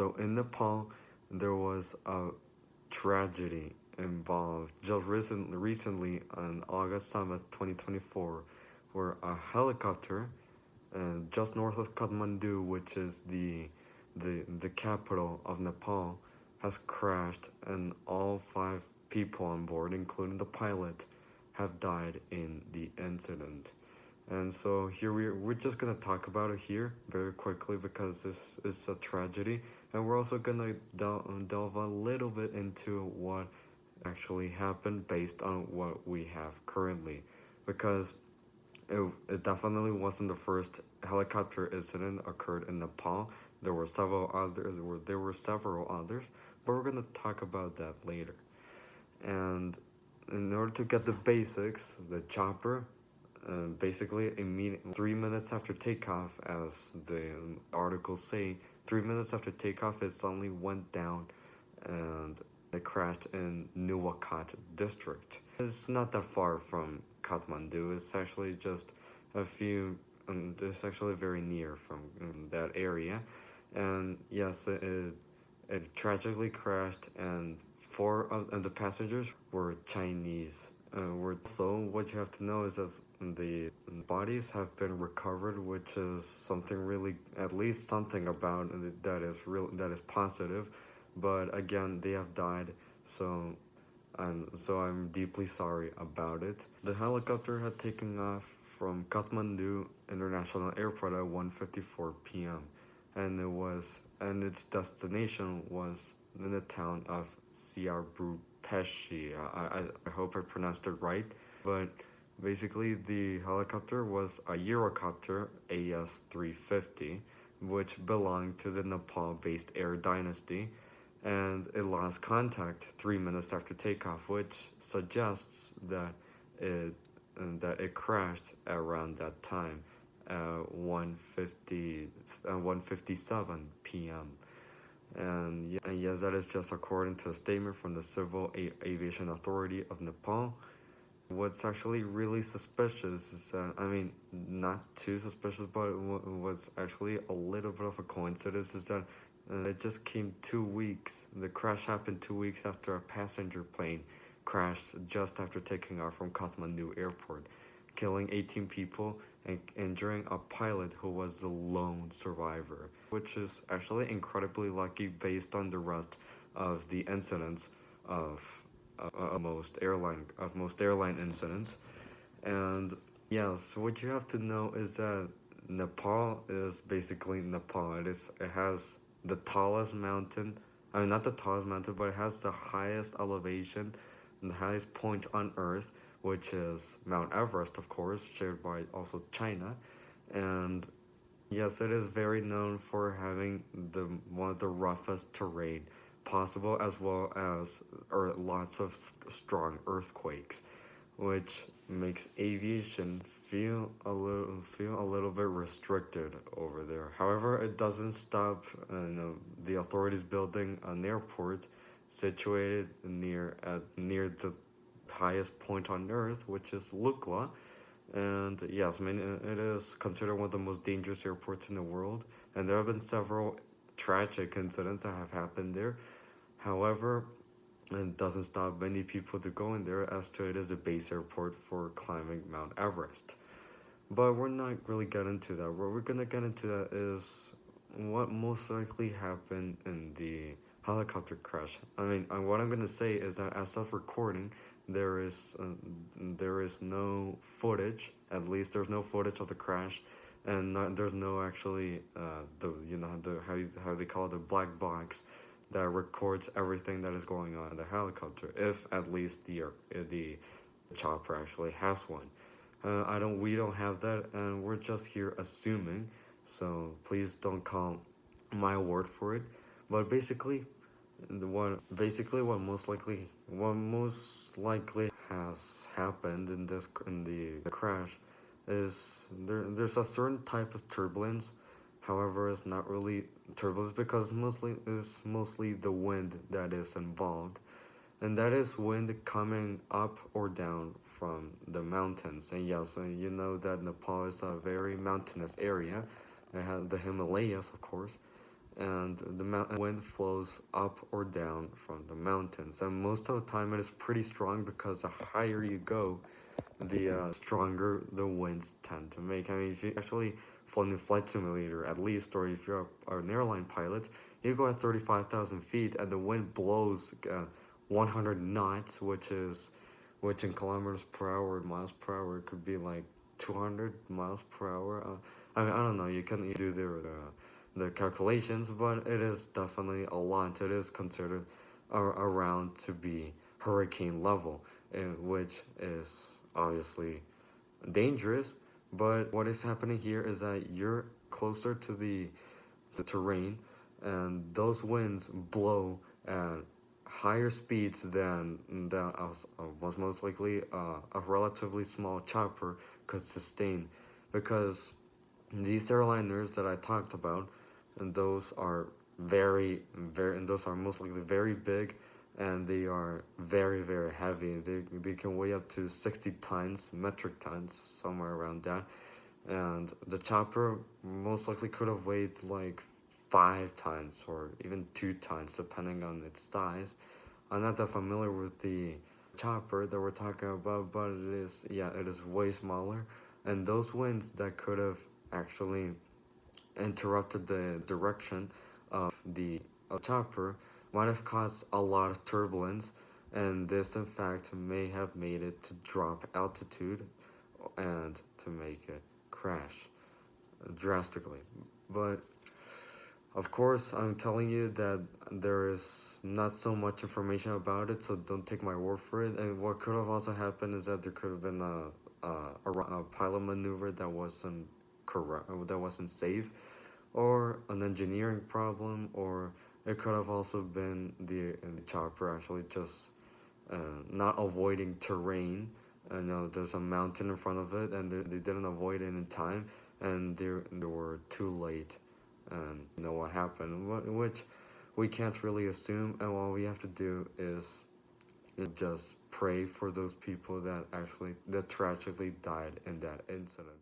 So in Nepal, there was a tragedy involved just recently on August 7th, 2024, where a helicopter just north of Kathmandu, which is the capital of Nepal, has crashed, and all five people on board, including the pilot, have died in the incident. And so here we're just gonna talk about it here very quickly because this is a tragedy, and we're also gonna delve a little bit into what actually happened based on what we have currently, because it definitely wasn't the first helicopter incident occurred in Nepal. There were several others, but we're gonna talk about that later. And in order to get the basics, the chopper, basically immediately 3 minutes after takeoff, as the articles say, 3 minutes after takeoff, it suddenly went down, and it crashed in Nuwakat district. It's not that far from Kathmandu. It's actually just a few. It's actually very near from that area, and yes, it tragically crashed, and four of the passengers were Chinese. So what you have to know is that the bodies have been recovered, which is something really, at least something about that is positive. But again, they have died, so I'm deeply sorry about it. The helicopter had taken off from Kathmandu International Airport at 1:54 p.m. and its destination was in the town of Siarbupeshi. I hope I pronounced it right, but basically the helicopter was a Eurocopter AS-350, which belonged to the Nepal-based Air Dynasty, and it lost contact 3 minutes after takeoff, which suggests that it crashed around that time at 1:57 p.m. And yes, that is just according to a statement from the Civil Aviation Authority of Nepal. What's actually really suspicious is that, I mean, not too suspicious, but what's actually a little bit of a coincidence is that it just came 2 weeks. The crash happened 2 weeks after a passenger plane crashed just after taking off from Kathmandu Airport, killing 18 people and injuring a pilot who was the lone survivor, which is actually incredibly lucky based on the rest of the incidents of most airline incidents. And yes, what you have to know is that Nepal is basically Nepal. It has the tallest mountain. I mean, not the tallest mountain, but it has the highest elevation and the highest point on Earth, which is Mount Everest, of course, shared by also China. And yes, it is very known for having one of the roughest terrain possible, as well as lots of strong earthquakes, which makes aviation feel a little bit restricted over there. However, it doesn't stop the authorities building an airport situated near the highest point on Earth, which is Lukla. And yes, I mean, it is considered one of the most dangerous airports in the world, and there have been several tragic incidents that have happened there. However, it doesn't stop many people to go in there, as to it is a base airport for climbing Mount Everest. But we're not really getting to that. What we're gonna get into that is what most likely happened in the helicopter crash. I mean, what I'm gonna say is that as of recording, there is no footage. At least there's no footage of the crash, and there's no actually how they call it, the black box that records everything that is going on in the helicopter. If at least the chopper actually has one. We don't have that, and we're just here assuming. So please don't call my word for it. But basically, what most likely has happened in the crash is there's a certain type of turbulence. However, it's not really turbulence because it's mostly the wind that is involved, and that is wind coming up or down from the mountains. And yes, you know that Nepal is a very mountainous area. It has the Himalayas, of course, and the wind flows up or down from the mountains. And most of the time, it is pretty strong because the higher you go, the stronger the winds tend to make. I mean, if you actually flown in Flight Simulator, at least, or if you're an airline pilot, you go at 35,000 feet and the wind blows 100 knots, which in kilometers per hour, miles per hour, it could be like 200 miles per hour. I mean, I don't know. You can do the calculations, but it is definitely a lot. It is considered around to be hurricane level, which is obviously dangerous. But what is happening here is that you're closer to the terrain, and those winds blow at higher speeds than was most likely a relatively small chopper could sustain, because these airliners that I talked about, and those are and those are most likely very big, and they are very heavy. They can weigh up to 60 tons, metric tons, somewhere around that. And the chopper most likely could have weighed like 5 tons or even 2 tons, depending on its size. I'm not that familiar with the chopper that we're talking about, but it is way smaller. And those winds that could have actually interrupted the direction of the chopper might have caused a lot of turbulence, and this in fact may have made it to drop altitude and to make it crash drastically. But of course, I'm telling you that there is not so much information about it, so don't take my word for it. And what could have also happened is that there could have been a pilot maneuver that wasn't correct, that wasn't safe, or an engineering problem, or it could have also been the chopper actually just not avoiding terrain. You know, there's a mountain in front of it, and they didn't avoid it in time, and they were too late, and you know what happened, which we can't really assume, and what we have to do is just pray for those people that tragically died in that incident.